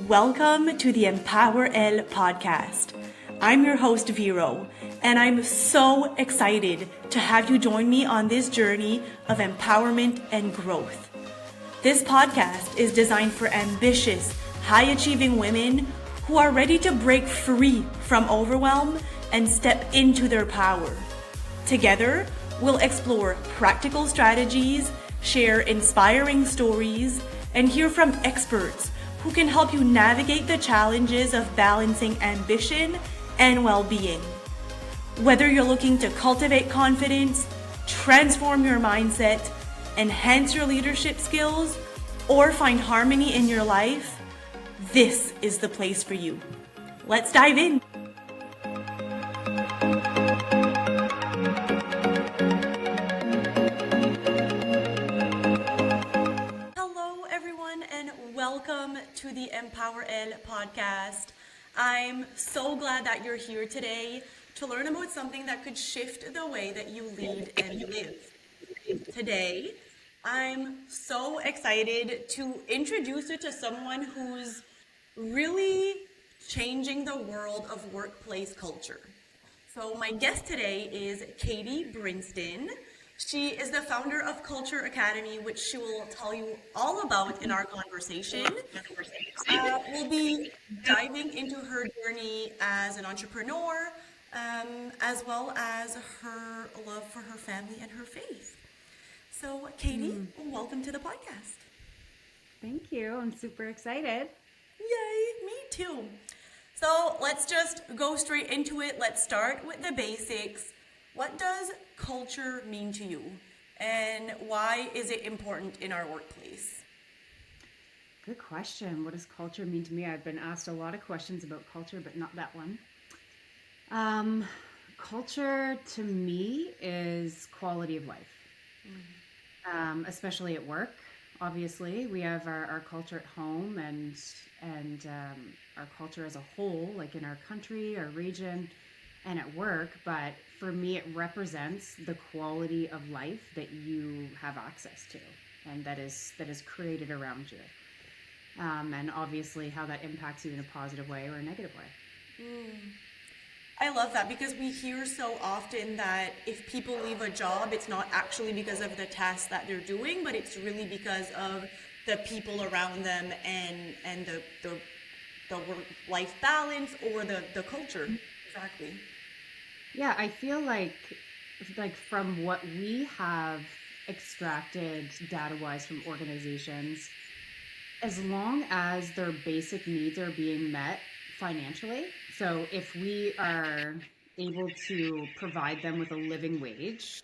Welcome to the EmpowerElle podcast. I'm your host, Vero, and I'm so excited to have you join me on this journey of empowerment and growth. This podcast is designed for ambitious, high-achieving women who are ready to break free from overwhelm and step into their power. Together, we'll explore practical strategies, share inspiring stories, and hear from experts who can help you navigate the challenges of balancing ambition and well-being. Whether you're looking to cultivate confidence, transform your mindset, enhance your leadership skills, or find harmony in your life, this is the place for you. Let's dive in. Welcome to the EmpowerElle podcast. I'm so glad that you're here today to learn about something that could shift the way that you lead and live. Today, I'm so excited to introduce you to someone who's really changing the world of workplace culture. So my guest today is Kaitie Brinston. She is the founder of Culture Academy, which she will tell you all about in our conversation. We'll be diving into her journey as an entrepreneur, as well as her love for her family and her faith. So, Kaitie, welcome to the podcast. Thank you. I'm super excited. Yay, me too. So let's just go straight into it. Let's start with the basics. What does culture mean to you, and why is it important in our workplace? Good question. What does culture mean to me? I've been asked a lot of questions about culture, but not that one. Culture to me is quality of life, especially at work. Obviously, we have our culture at home and our culture as a whole, like in our country, our region, and at work, but for me it represents the quality of life that you have access to and that is created around you, and obviously how that impacts you in a positive way or a negative way. I love that, because we hear so often that if people leave a job, it's not actually because of the tasks that they're doing, but it's really because of the people around them and the work-life balance or the culture. Exactly. Yeah, I feel like from what we have extracted data-wise from organizations, as long as their basic needs are being met financially, so if we are able to provide them with a living wage,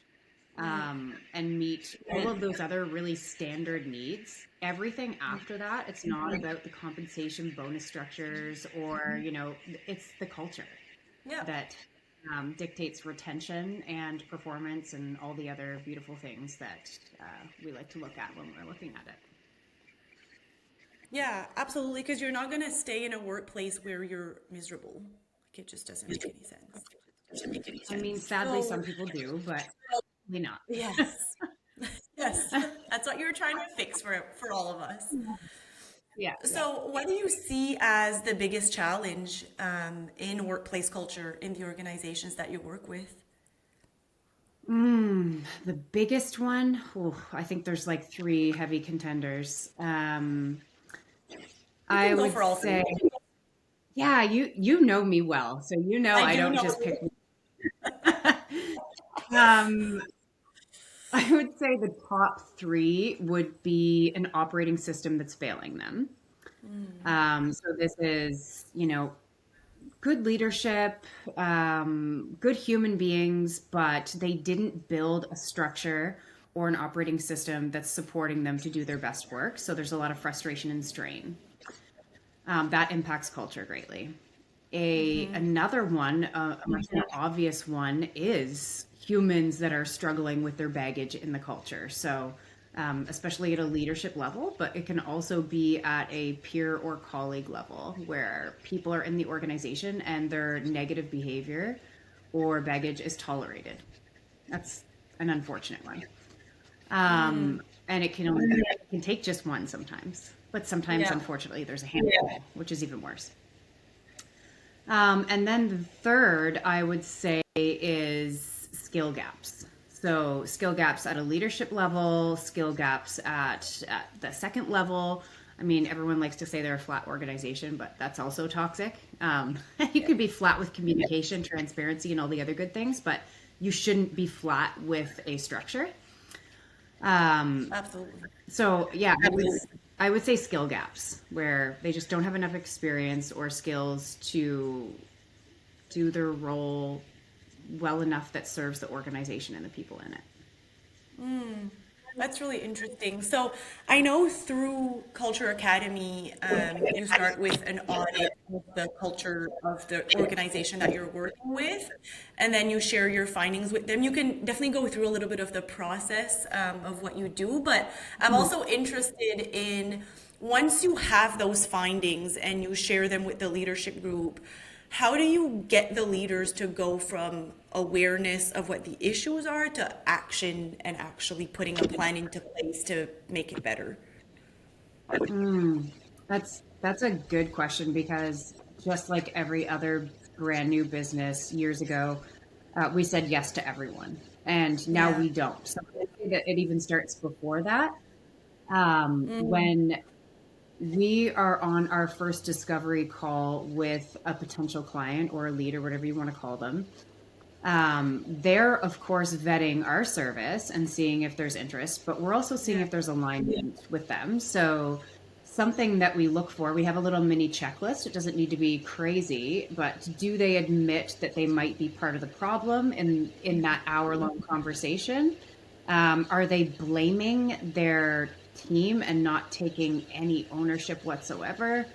and meet all of those other really standard needs, everything after that, it's not about the compensation bonus structures or, it's the culture that dictates retention and performance and all the other beautiful things that we like to look at when we're looking at it. Yeah, absolutely, because you're not going to stay in a workplace where you're miserable. Like, it just doesn't make any sense. I mean, sadly, some people do, but we not. Yes. Yes. That's what you're trying to fix for all of us. Yeah. So what do you see as the biggest challenge in workplace culture in the organizations that you work with? The biggest one, I think there's like three heavy contenders. I would say, yeah, you know me well, so I don't just pick. I would say the top three would be an operating system that's failing them. So this is, good leadership, good human beings, but they didn't build a structure or an operating system that's supporting them to do their best work. So there's a lot of frustration and strain. That impacts culture greatly. Another one, a much more obvious one, is humans that are struggling with their baggage in the culture. So especially at a leadership level, but it can also be at a peer or colleague level where people are in the organization and their negative behavior or baggage is tolerated. That's an unfortunate one. And it can take just one sometimes. but sometimes, Yeah. unfortunately, there's a handful, which is even worse. And then the third, I would say, is skill gaps. So skill gaps at a leadership level, skill gaps at the second level. I mean, everyone likes to say they're a flat organization, but that's also toxic. You could be flat with communication, transparency, and all the other good things, but you shouldn't be flat with a structure. Absolutely. So yeah, I would say skill gaps where they just don't have enough experience or skills to do their role well enough that serves the organization and the people in it. That's really interesting. So I know through Culture Academy, you start with an audit of the culture of the organization that you're working with, and then you share your findings with them. You can definitely go through a little bit of the process of what you do, but I'm also interested in once you have those findings and you share them with the leadership group, how do you get the leaders to go from awareness of what the issues are to action and actually putting a plan into place to make it better? That's a good question because just like every other brand new business years ago, we said yes to everyone, and now Yeah. we don't. So I think that it even starts before that. When we are on our first discovery call with a potential client or a lead or whatever you want to call them, they're of course vetting our service and seeing if there's interest, but we're also seeing Yeah. if there's alignment with them. So something that we look for, we have a little mini checklist. It doesn't need to be crazy, but do they admit that they might be part of the problem in that hour long conversation? Are they blaming their team and not taking any ownership whatsoever?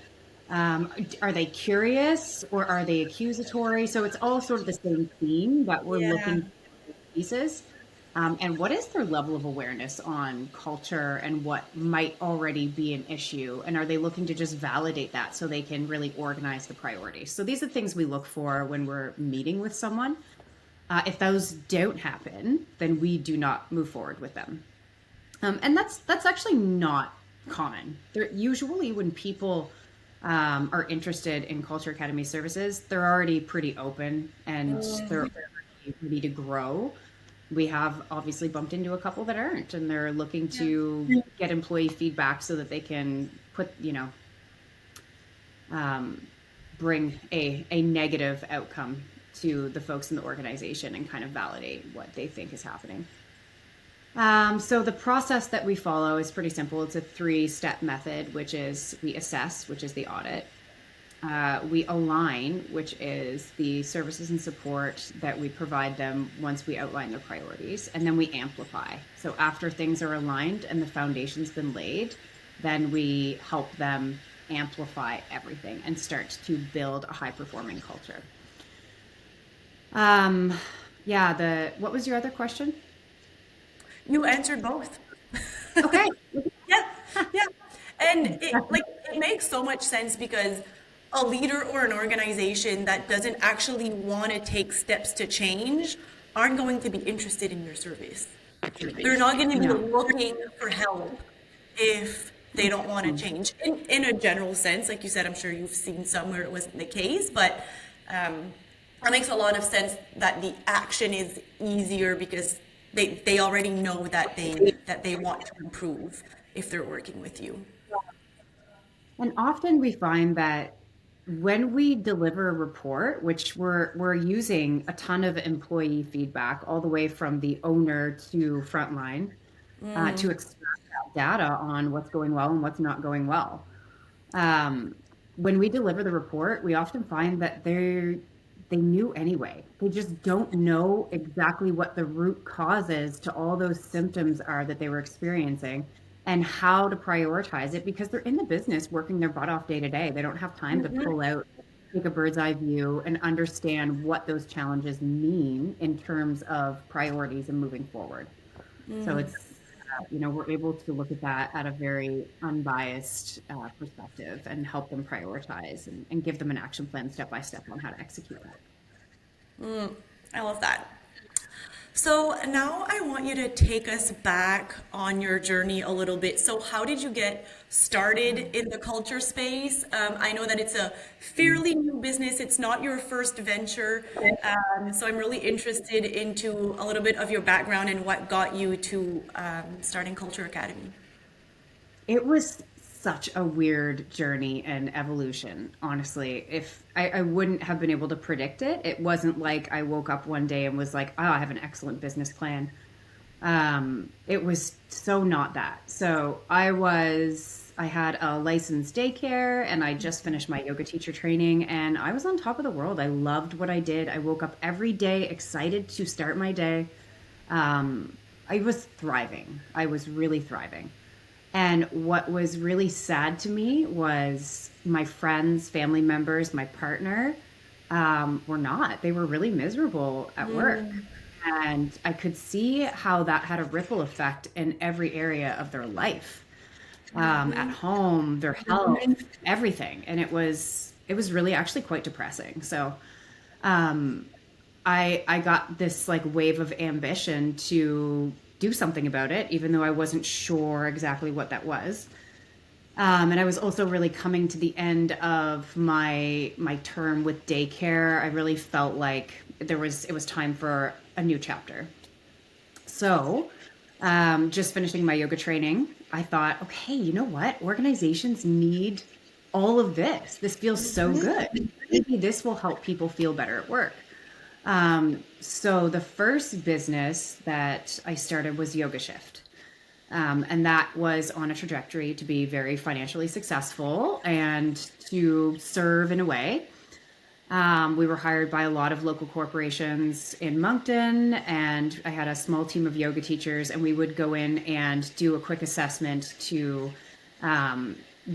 Are they curious or are they accusatory? So it's all sort of the same theme, but we're Yeah. looking for pieces. And what is their level of awareness on culture and what might already be an issue? And are they looking to just validate that so they can really organize the priorities? So these are things we look for when we're meeting with someone. If those don't happen, then we do not move forward with them. And that's actually not common. They're, usually, when people are interested in Culture Academy services, they're already pretty open and they're already ready to grow. We have obviously bumped into a couple that aren't, and they're looking to get employee feedback so that they can put, bring a negative outcome to the folks in the organization and kind of validate what they think is happening. So the process that we follow is pretty simple. It's a 3-step method, which is we assess, which is the audit. We align, which is the services and support that we provide them once we outline their priorities. And then we amplify. So after things are aligned and the foundation's been laid, then we help them amplify everything and start to build a high performing culture. What was your other question? You answered both. Okay. Yeah, yeah. And it makes so much sense because a leader or an organization that doesn't actually want to take steps to change aren't going to be interested in your service. They're not going to be No. looking for help if they don't want to change. In a general sense, like you said, I'm sure you've seen some where it wasn't the case, but that makes a lot of sense that the action is easier because they already know that they want to improve if they're working with you. And often we find that when we deliver a report, which we're using a ton of employee feedback all the way from the owner to frontline to extract that data on what's going well and what's not going well. Um, when we deliver the report, we often find that they knew anyway. They just don't know exactly what the root causes to all those symptoms are that they were experiencing and how to prioritize it because they're in the business working their butt off day to day. They don't have time to pull out, take a bird's eye view and understand what those challenges mean in terms of priorities and moving forward. So it's, we're able to look at that at a very unbiased perspective and help them prioritize and give them an action plan step by step on how to execute that. I love that. So now I want you to take us back on your journey a little bit. So how did you get started in the culture space. I know that it's a fairly new business. It's not your first venture. So I'm really interested into a little bit of your background and what got you to starting Culture Academy. It was such a weird journey and evolution, honestly. If I wouldn't have been able to predict it, it wasn't like I woke up one day and was like, oh, I have an excellent business plan. It was so not that. So I had a licensed daycare and I just finished my yoga teacher training and I was on top of the world. I loved what I did. I woke up every day excited to start my day. I was thriving. I was really thriving. And what was really sad to me was my friends, family members, my partner were not. They were really miserable at work. And I could see how that had a ripple effect in every area of their life, at home, their health, everything. And it was really actually quite depressing. So I got this like wave of ambition to do something about it, even though I wasn't sure exactly what that was. And I was also really coming to the end of my term with daycare. I really felt like it was time for a new chapter. So, just finishing my yoga training, I thought, okay, you know what? Organizations need all of this. This feels so good. Maybe this will help people feel better at work. So the first business that I started was Yoga Shift. And that was on a trajectory to be very financially successful and to serve in a way. We were hired by a lot of local corporations in Moncton, and I had a small team of yoga teachers, and we would go in and do a quick assessment to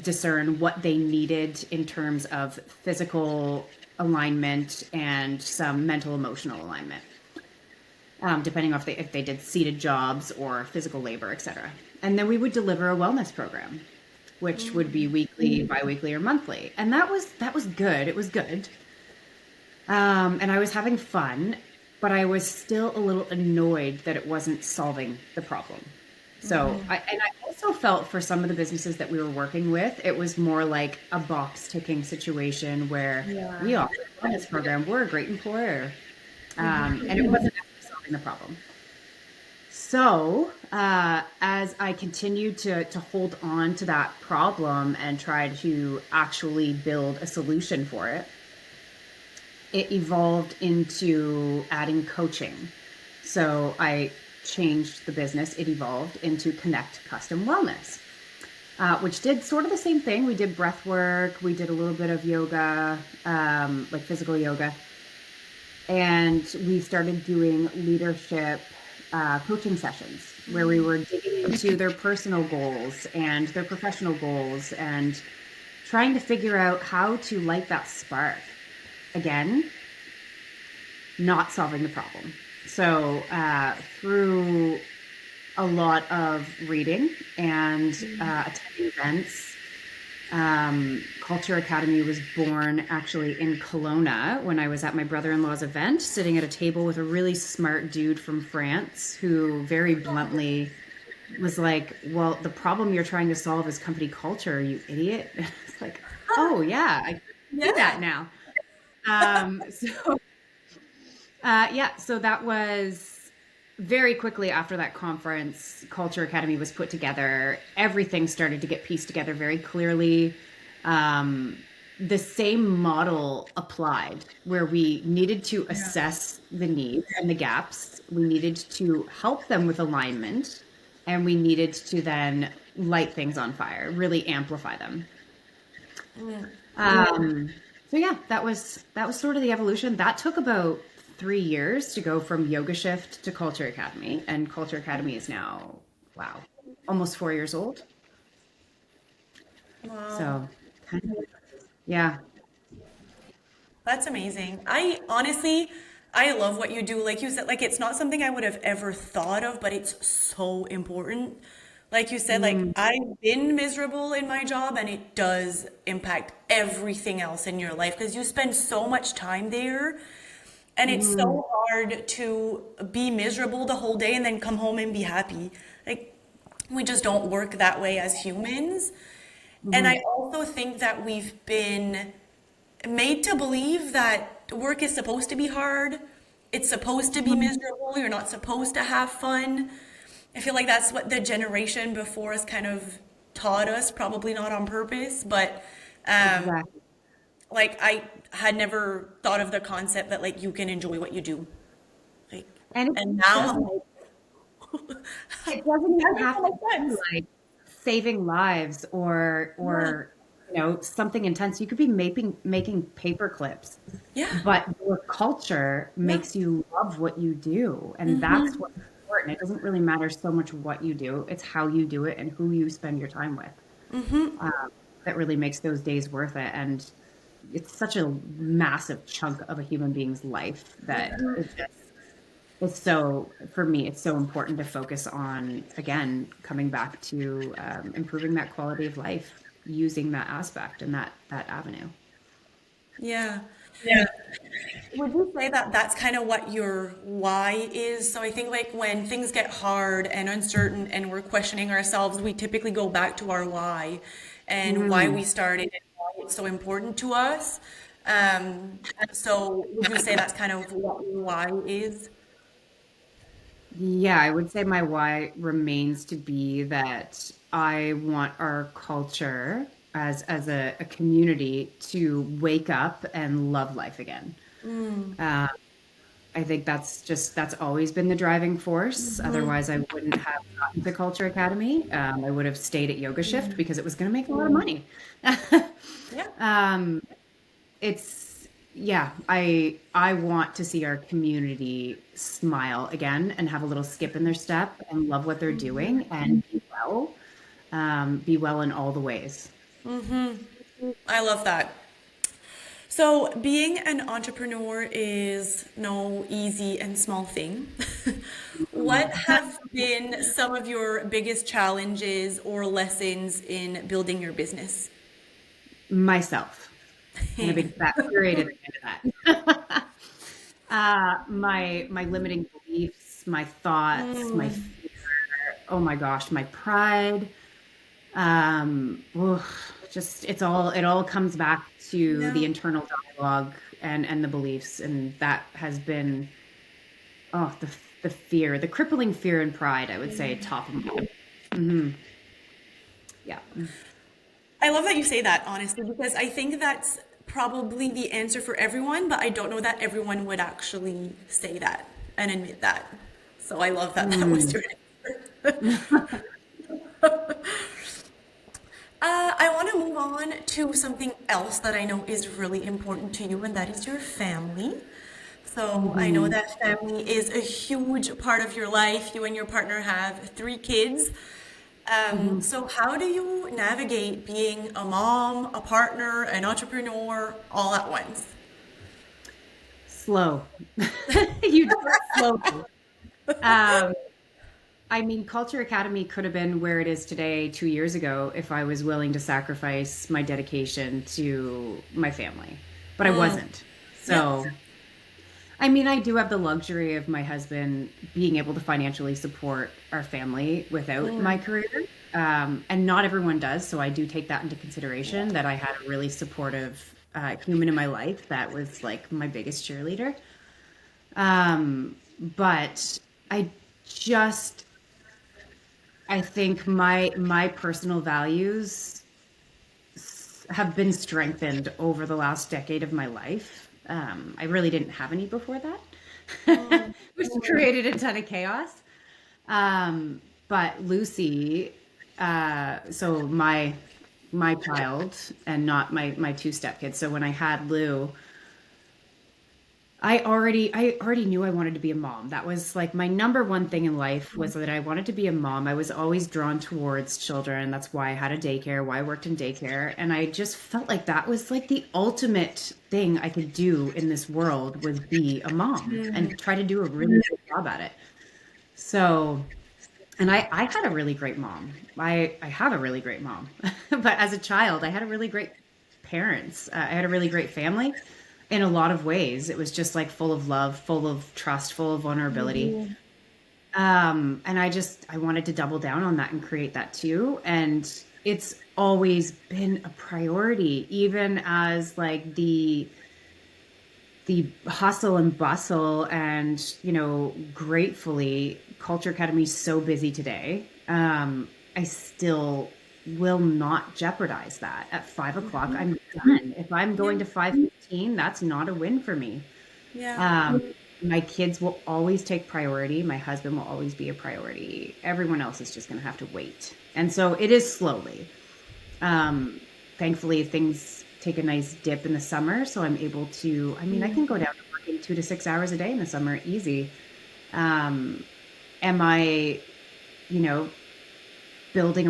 discern what they needed in terms of physical alignment and some mental emotional alignment, depending on if they did seated jobs or physical labor, etc. And then we would deliver a wellness program, which would be weekly, biweekly, or monthly. And that was good. It was good. And I was having fun, but I was still a little annoyed that it wasn't solving the problem. So, I also felt for some of the businesses that we were working with, it was more like a box ticking situation where we offer a wellness program, we're a great employer, and it wasn't actually solving the problem. So, as I continued to hold on to that problem and try to actually build a solution for it, it evolved into adding coaching. So I changed the business. It evolved into Connect Custom Wellness, which did sort of the same thing. We did breath work. We did a little bit of yoga, like physical yoga. And we started doing leadership coaching sessions where we were digging into their personal goals and their professional goals and trying to figure out how to light that spark. Again, not solving the problem. So through a lot of reading and attending events, Culture Academy was born actually in Kelowna when I was at my brother-in-law's event, sitting at a table with a really smart dude from France who very bluntly was like, well, the problem you're trying to solve is company culture, you idiot. It's like, oh yeah, I do that now. So that was very quickly after that conference, Culture Academy was put together. Everything started to get pieced together very clearly. The same model applied where we needed to assess the needs and the gaps. We needed to help them with alignment, and we needed to then light things on fire, really amplify them. So yeah, that was sort of the evolution. That took about 3 years to go from Yoga Shift to Culture Academy, and Culture Academy is now, wow, almost 4 years old. Wow. So, yeah. That's amazing. I honestly, I love what you do. Like you said, like it's not something I would have ever thought of, but it's so important. Like you said, like I've been miserable in my job and it does impact everything else in your life because you spend so much time there and it's so hard to be miserable the whole day and then come home and be happy. Like we just don't work that way as humans. And I also think that we've been made to believe that work is supposed to be hard. It's supposed to be miserable. You're not supposed to have fun. I feel like that's what the generation before us kind of taught us, probably not on purpose, but Exactly. like I had never thought of the concept that like you can enjoy what you do. Like, And it and now I'm doesn't like, it doesn't that even makes have so to much be sense. like saving lives Yeah. or something intense. You could be making paper clips, Yeah. but your culture Yeah. makes you love what you do, and that's what's important. It doesn't really matter so much what you do; it's how you do it and who you spend your time with. That really makes those days worth it. And it's such a massive chunk of a human being's life that it's so, for me, it's so important to focus on, again, coming back to improving that quality of life, using that aspect and that avenue. Yeah. Yeah. Would you say that that's kind of what your why is? So I think like when things get hard and uncertain and we're questioning ourselves, we typically go back to our why and why we Mhm. started and why it's so important to us. Um, so would you say that's kind of what your why is? Yeah, I would say my why remains to be that I want our culture as a community to wake up and love life again. Mm, Uh, I think that's always been the driving force. mhm, Otherwise, I wouldn't have gotten to Culture Academy. I would have stayed at Yoga Shift mm. because it was going to make a lot of money. Yeah. um, it's yeah, I want to see our community smile again and have a little skip in their step and love what they're doing and be well in all the ways. I love that. So, being an entrepreneur is no easy and small thing. What have been some of your biggest challenges or lessons in building your business? Myself, and a big fat period at the end of that. My limiting beliefs, my thoughts, my Mm, fear, oh my gosh, my pride. Just it all comes back to yeah. the internal dialogue and the beliefs, and that has been oh the fear, the crippling fear and pride. I would say top of mind. Hmm. Yeah. I love that you say that, honestly, because I think that's probably the answer for everyone, but I don't know that everyone would actually say that and admit that. So I love that that was Mm. your answer. I want to move on to something else that I know is really important to you, and that is your family. So I know Mhm. that family is a huge part of your life. You and your partner have three kids. Mhm. So how do you navigate being a mom, a partner, an entrepreneur all at once? Slow. You do it slowly. Um, I mean, Culture Academy could have been where it is today 2 years ago if I was willing to sacrifice my dedication to my family, but I wasn't. Yep. So, I mean, I do have the luxury of my husband being able to financially support our family without my career. And not everyone does. So I do take that into consideration that I had a really supportive human in my life that was like my biggest cheerleader. But I just I think my personal values have been strengthened over the last decade of my life. I really didn't have any before that, which created a ton of chaos. But Lucy, so my child and not my two stepkids. So when I had Lou, I already knew I wanted to be a mom. That was like my number one thing in life was that I wanted to be a mom. I was always drawn towards children. That's why I had a daycare, why I worked in daycare, and I just felt like that was like the ultimate thing I could do in this world was be a mom and try to do a really good job at it. So, and I had a really great mom. I have a really great mom. But as a child, I had a really great parents. I had a really great family in a lot of ways. It was just like full of love, full of trust, full of vulnerability. And I wanted to double down on that and create that too. And it's always been a priority, even as like the hustle and bustle and, you know, gratefully Culture Academy is so busy today. I still will not jeopardize that. At 5 o'clock, I'm done. If I'm going to 5:15, that's not a win for me. Yeah. Um, my kids will always take priority. My husband will always be a priority. Everyone else is just going to have to wait. And so it is slowly. Um, Thankfully, things take a nice dip in the summer. So I'm able to, I mean, I can go down to working 2 to 6 hours a day in the summer, easy. Um, am I, you know, building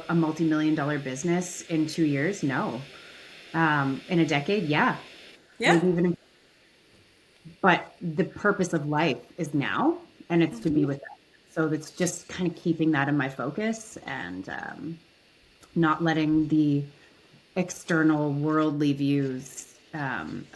a multi-million dollar business in 2 years? No. In a decade? Yeah. Yeah. Maybe even, but the purpose of life is now, and it's to be with them. So it's just kind of keeping that in my focus, and not letting the external worldly views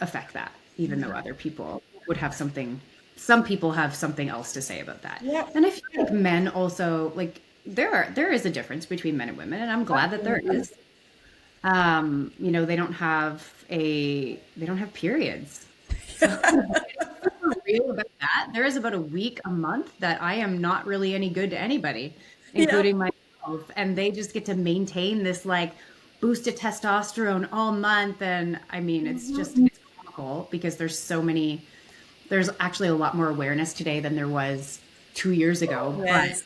affect that, even though other people would have something, some people have something else to say about that. Yeah. And I feel like men also, like, there is a difference between men and women, and I'm glad that there is. You know, they don't have periods. So super real about that. There is about a week a month that I am not really any good to anybody, Yeah. including myself. And they just get to maintain this like boost of testosterone all month. And I mean, it's comical because there's actually a lot more awareness today than there was 2 years ago. Yes.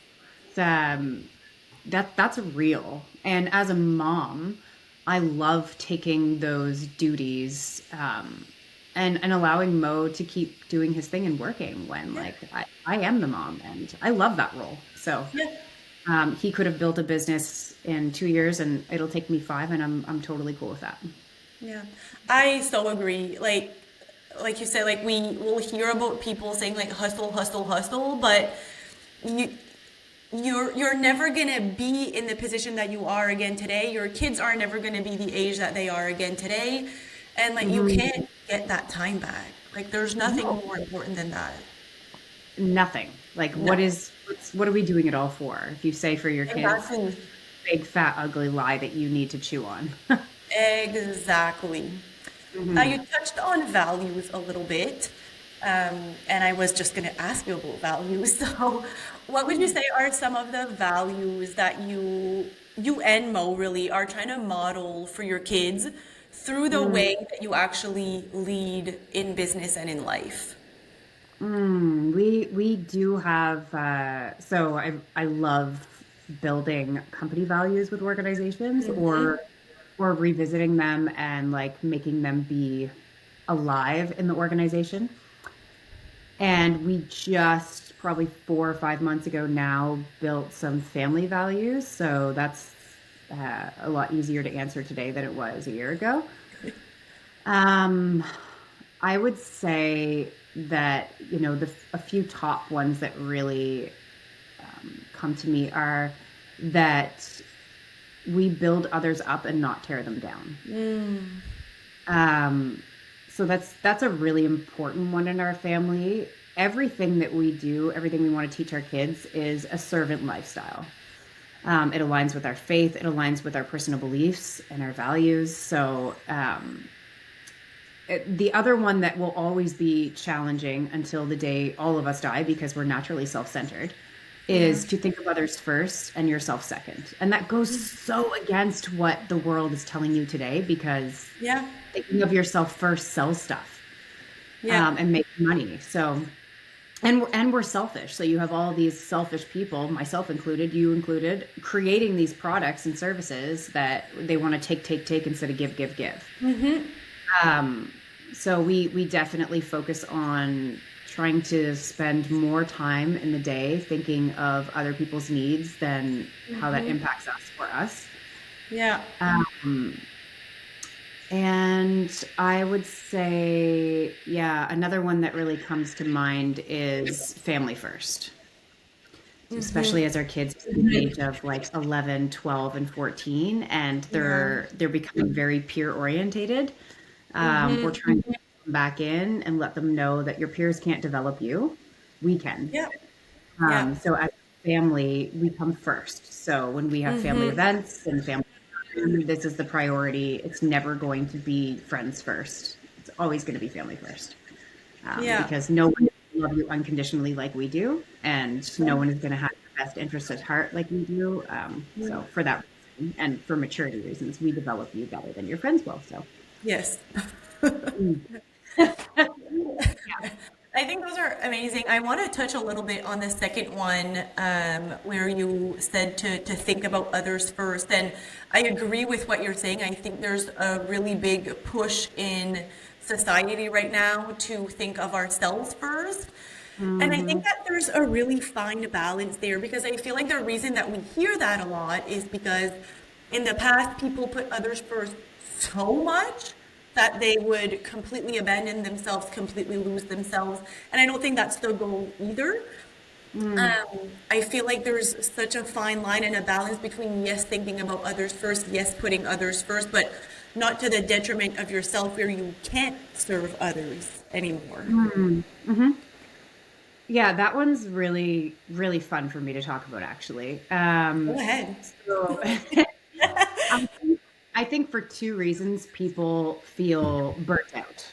But that's real. And as a mom, I love taking those duties, and allowing Mo to keep doing his thing and working when like I am the mom, and I love that role. So Yeah. he could have built a business in 2 years and it'll take me 5, and I'm totally cool with that. Yeah. I so agree. Like you said, like we will hear about people saying like hustle, hustle, hustle, but you you're never gonna be in the position that you are again today. Your kids are never gonna be the age that they are again today. And like you can't get that time back. Like there's nothing more important than that. Nothing. Like No. what are we doing it all for? If you say for your kids, Exactly. big fat ugly lie that you need to chew on. Exactly. You touched on values a little bit, and I was just going to ask you about values. So, what would you say are some of the values that you and Mo really are trying to model for your kids through the way that you actually lead in business and in life? We do have so I love building company values with organizations, or revisiting them and like making them be alive in the organization. And we just probably 4 or 5 months ago now built some family values. So that's a lot easier to answer today than it was a year ago. Um, I would say that, you know, a few top ones that really come to me are that we build others up and not tear them down. So that's a really important one in our family. Everything that we do, everything we want to teach our kids is a servant lifestyle. It aligns with our faith, it aligns with our personal beliefs and our values. So the other one that will always be challenging until the day all of us die, because we're naturally self-centered, is to think of others first and yourself second. And that goes so against what the world is telling you today, because Yeah. thinking of yourself first sells stuff, Yeah. and make money. So, and we're selfish. So you have all these selfish people, myself included, you included, creating these products and services that they want to take instead of give. So we definitely focus on trying to spend more time in the day thinking of other people's needs than how that impacts us or us. Yeah. And I would say, yeah, another one that really comes to mind is family first, especially as our kids to the age of like 11, 12, and 14, and they're becoming very peer orientated. We're trying to come back in and let them know that your peers can't develop you. We can. Yeah. Yeah. So as a family, we come first. So when we have family events and family this is the priority. It's never going to be friends first. It's always going to be family first. Because no one will love you unconditionally like we do, and no one is going to have your best interest at heart like we do. So for that reason, and for maturity reasons, we develop you better than your friends will. So Yes. mm. I think those are amazing. I want to touch a little bit on the second one, where you said to think about others first. And I agree with what you're saying. I think there's a really big push in society right now to think of ourselves first. And I think that there's a really fine balance there, because I feel like the reason that we hear that a lot is because in the past, people put others first so much that they would completely abandon themselves, completely lose themselves. And I don't think that's the goal either. I feel like there's such a fine line and a balance between, yes, thinking about others first, yes, putting others first, but not to the detriment of yourself where you can't serve others anymore. Yeah, that one's really, really fun for me to talk about, actually. Go ahead. So I I think for two reasons people feel burnt out,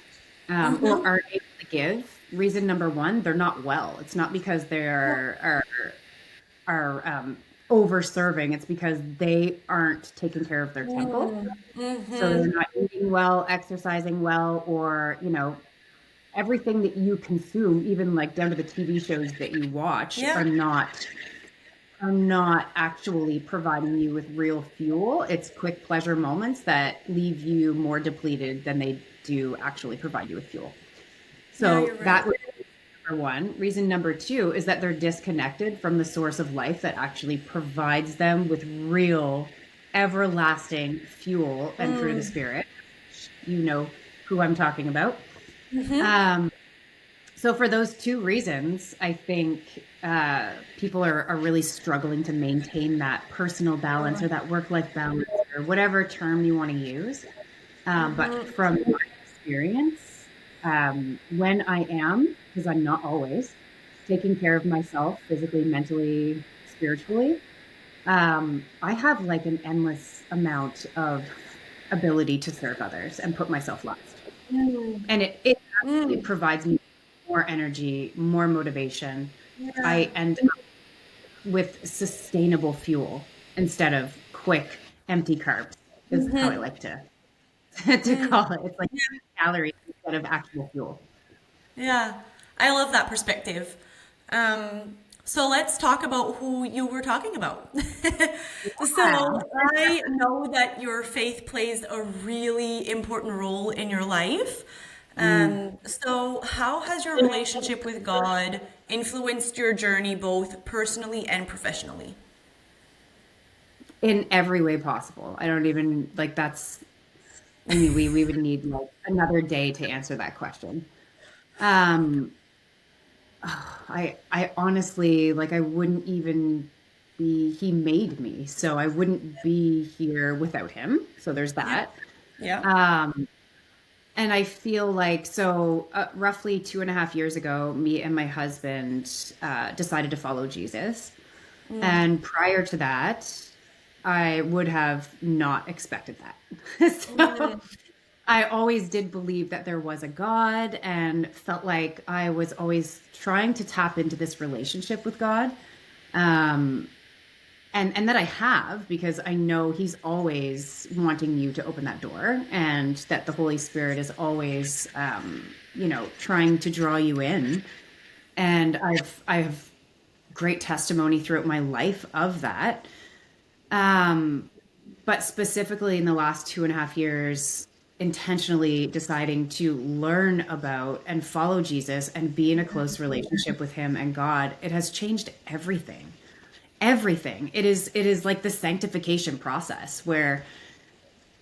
or aren't able to give. Reason number one, they're not well. It's not because they're over serving. It's because they aren't taking care of their temple. So they're not eating well, exercising well, or everything that you consume, even like down to the TV shows that you watch, Yeah. are not actually providing you with real fuel. It's quick pleasure moments that leave you more depleted than they do actually provide you with fuel. Yeah, So you're that right. would be number one. Reason number two is that they're disconnected from the source of life that actually provides them with real, everlasting fuel and fruit of the spirit. You know who I'm talking about. Um, so for those two reasons, I think people are really struggling to maintain that personal balance or that work-life balance or whatever term you want to use. But from my experience, when I am, because I'm not always, taking care of myself physically, mentally, spiritually, I have like an endless amount of ability to serve others and put myself last. And it actually provides me more energy, more motivation. Yeah. I end up with sustainable fuel instead of quick, empty carbs, is how I like to call it. It's like calories instead of actual fuel. Yeah, I love that perspective. So let's talk about who you were talking about. Yeah. So I know that your faith plays a really important role in your life. Mm. So how has your relationship with God influenced your journey both personally and professionally? In every way possible. I don't even like that's I mean we would need like another day to answer that question. Um I honestly like I wouldn't even be he made me, so I wouldn't be here without him. So there's Yeah. that. Yeah. Um and I feel like so roughly 2.5 years ago, me and my husband decided to follow Jesus. And prior to that, I would have not expected that. So I always did believe that there was a God and felt like I was always trying to tap into this relationship with God. Um, and that I have because I know he's always wanting you to open that door and that the Holy Spirit is always, trying to draw you in. And I have great testimony throughout my life of that. Um, but specifically in the last 2.5 years, intentionally deciding to learn about and follow Jesus and be in a close relationship with him and God, it has changed everything. Everything. It is like the sanctification process where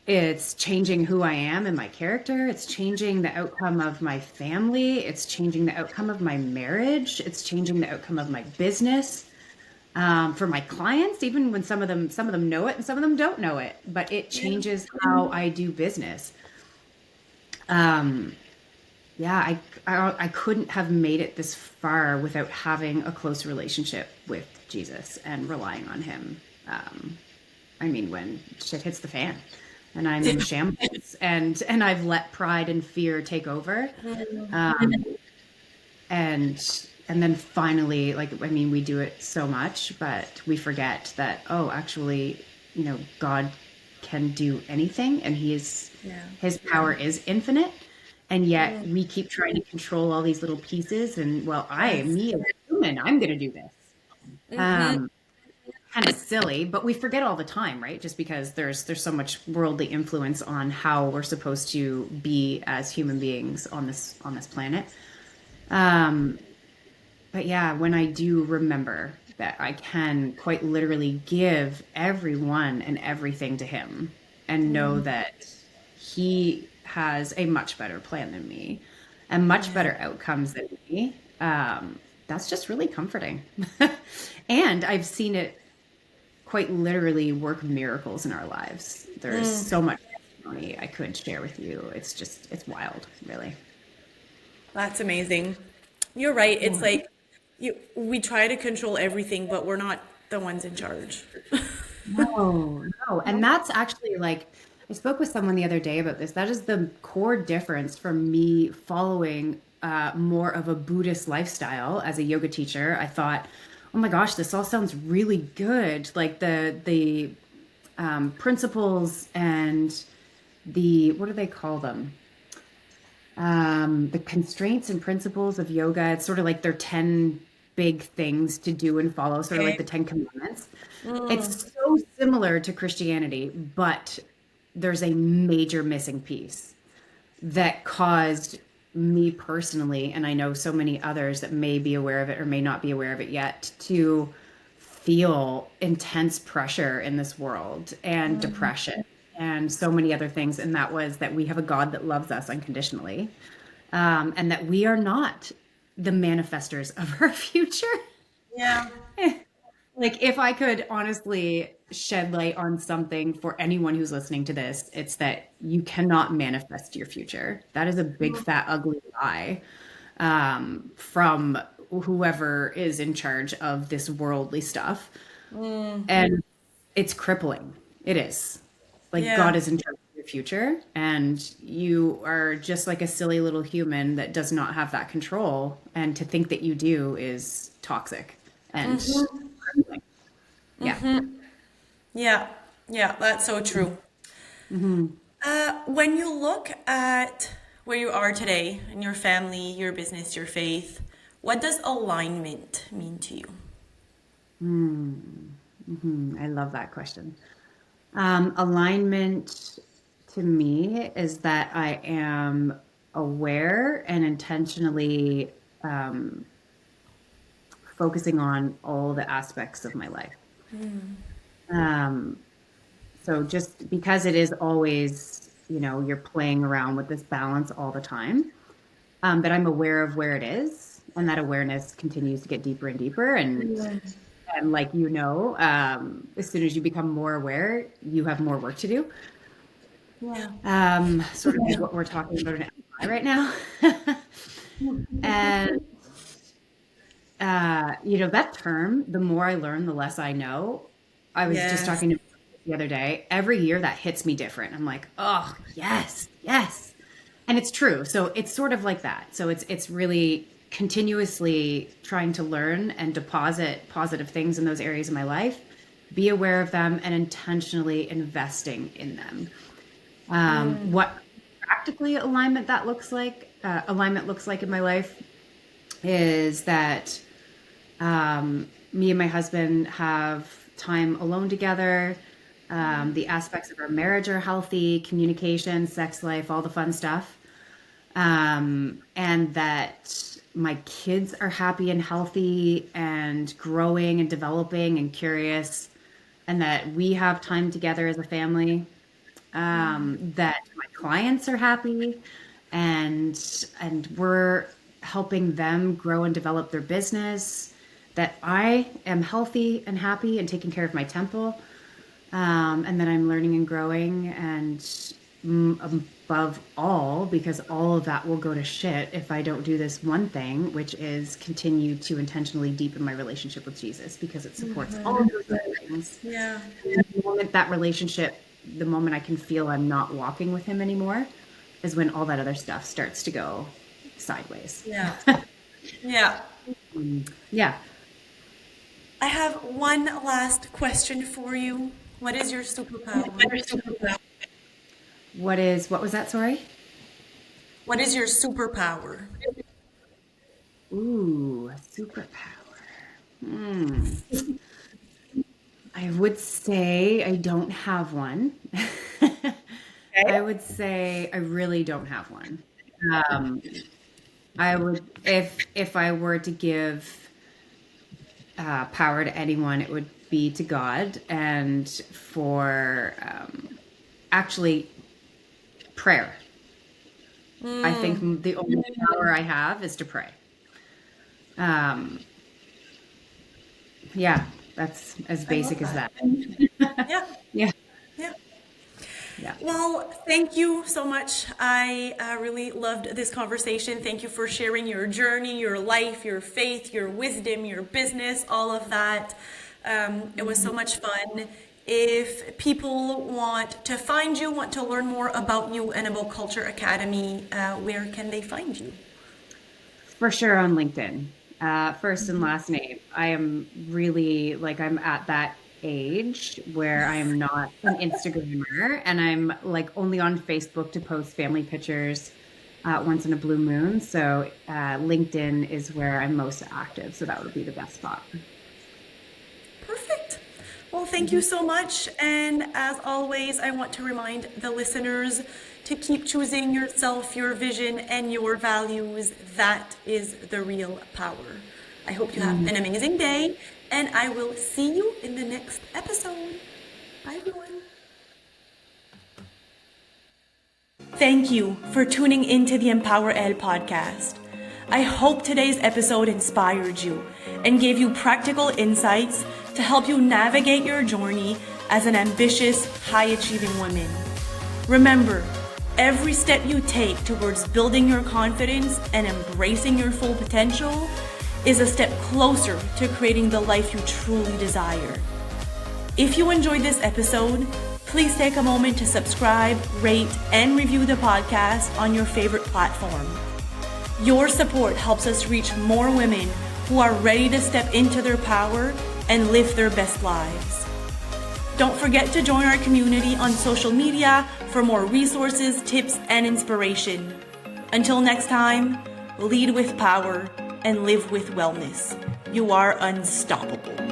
it's changing who I am and my character. It's changing the outcome of my family. It's changing the outcome of my marriage. It's changing the outcome of my business. For my clients, even when some of them know it and some of them don't know it, but it changes how I do business. Um, yeah, I couldn't have made it this far without having a close relationship with Jesus and relying on him. I mean, when shit hits the fan and I'm in shambles and I've let pride and fear take over. Um, and then finally, like, I mean, we do it so much, but we forget that, oh, actually, God can do anything, and his power is infinite. And yet we keep trying to control all these little pieces. And well, me as a human, I'm going to do this. Kind of silly, but we forget all the time, right? Just because there's so much worldly influence on how we're supposed to be as human beings on this planet. But yeah, when I do remember that I can quite literally give everyone and everything to him and know that he has a much better plan than me and much better outcomes than me, that's just really comforting. And I've seen it quite literally work miracles in our lives. There's so much testimony I could share with you. It's wild, really. That's amazing. You're right. It's like we try to control everything, but we're not the ones in charge. No, no. And that's actually like, I spoke with someone the other day about this. That is the core difference from me following more of a Buddhist lifestyle as a yoga teacher. I thought, oh my gosh, this all sounds really good. Like the principles and what do they call them? The constraints and principles of yoga. It's sort of like their 10 big things to do and follow, sort of like the 10 commandments. It's so similar to Christianity, but there's a major missing piece that caused me personally, and I know so many others that may be aware of it or may not be aware of it yet, to feel intense pressure in this world and depression and so many other things. And that was that we have a God that loves us unconditionally, and that we are not the manifestors of our future. Yeah. Like, if I could honestly shed light on something for anyone who's listening to this, it's that you cannot manifest your future. That is a big, fat, ugly lie from whoever is in charge of this worldly stuff. And it's crippling. It is. Like, God is in charge of your future, and you are just like a silly little human that does not have that control. And to think that you do is toxic. And Yeah, that's so true. When you look at where you are today in your family, your business, your faith, what does alignment mean to you? I love that question. Alignment to me is that I am aware and intentionally focusing on all the aspects of my life. So just because it is always, you're playing around with this balance all the time, but I'm aware of where it is, and that awareness continues to get deeper and deeper. And like, as soon as you become more aware, you have more work to do. Sort of is what we're talking about in MI right now. And that term, the more I learn, the less I know. I was just talking to the other day. Every year that hits me different. I'm like, oh, yes. And it's true. So it's sort of like that. So it's really continuously trying to learn and deposit positive things in those areas of my life, be aware of them, and intentionally investing in them. What practically alignment looks like in my life is that me and my husband have time alone together. The aspects of our marriage are healthy, communication, sex life, all the fun stuff. And that my kids are happy and healthy and growing and developing and curious, and that we have time together as a family. That my clients are happy and we're helping them grow and develop their business, that I am healthy and happy and taking care of my temple, and that I'm learning and growing, and above all, because all of that will go to shit if I don't do this one thing, which is continue to intentionally deepen my relationship with Jesus, because it supports all of those other things. Yeah. And the moment that relationship, the moment I can feel I'm not walking with him anymore, is when all that other stuff starts to go sideways. Yeah. Yeah. Yeah. I have one last question for you. What is your superpower? What was that? Sorry. What is your superpower? Ooh, a superpower. I would say I don't have one. I would say I really don't have one. Um, I would, if I were to give power to anyone, it would be to God, and for actually prayer. I think the only power I have is to pray. Um, yeah, that's as I love basic as that. that. Yeah. Yeah, Yeah. yeah. Well, thank you so much. I really loved this conversation. Thank you for sharing your journey, your life, your faith, your wisdom, your business, all of that. It was so much fun. If people want to find you, want to learn more about you and about Culture Academy, where can they find you? For sure on LinkedIn. First and last name. I am really like, I'm at that age where I am not an Instagrammer, and I'm like only on Facebook to post family pictures once in a blue moon. So LinkedIn is where I'm most active. So that would be the best spot. Perfect. Well, thank you so much. And as always, I want to remind the listeners to keep choosing yourself, your vision, and your values. That is the real power. I hope you have an amazing day, and I will see you in the next episode. Bye, everyone. Thank you for tuning into the EmpowerElle podcast. I hope today's episode inspired you and gave you practical insights to help you navigate your journey as an ambitious, high-achieving woman. Remember, every step you take towards building your confidence and embracing your full potential is a step closer to creating the life you truly desire. If you enjoyed this episode, please take a moment to subscribe, rate, and review the podcast on your favorite platform. Your support helps us reach more women who are ready to step into their power and live their best lives. Don't forget to join our community on social media for more resources, tips, and inspiration. Until next time, lead with power and live with wellness. You are unstoppable.